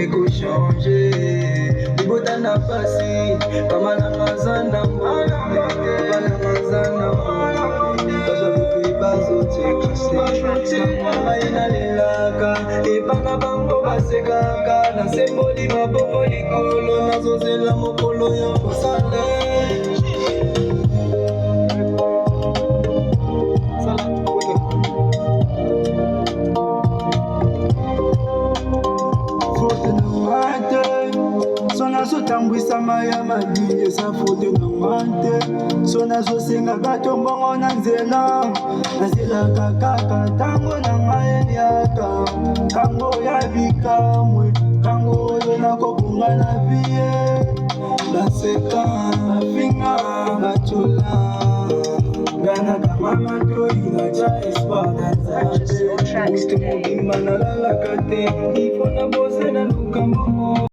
ekushanje ibota na pasi kamana mazana mbona bana mazana bajalupi bazotekase kama inalilaka ipanga bango basekaka na semboli maboko likolo nazozela mokolo ya kosala Sotambwisa maya madinye sa fote na mante Sona zosenga bato mbongo na nzela Nazela kaka tango na mayeliaka Kango ya bikamwe Kango oyo na kokunga na vie Baseka, bafinga, bachola Gana kama matoi na ja espoir na zaje Muste mobimba na lalakate Ifo na bose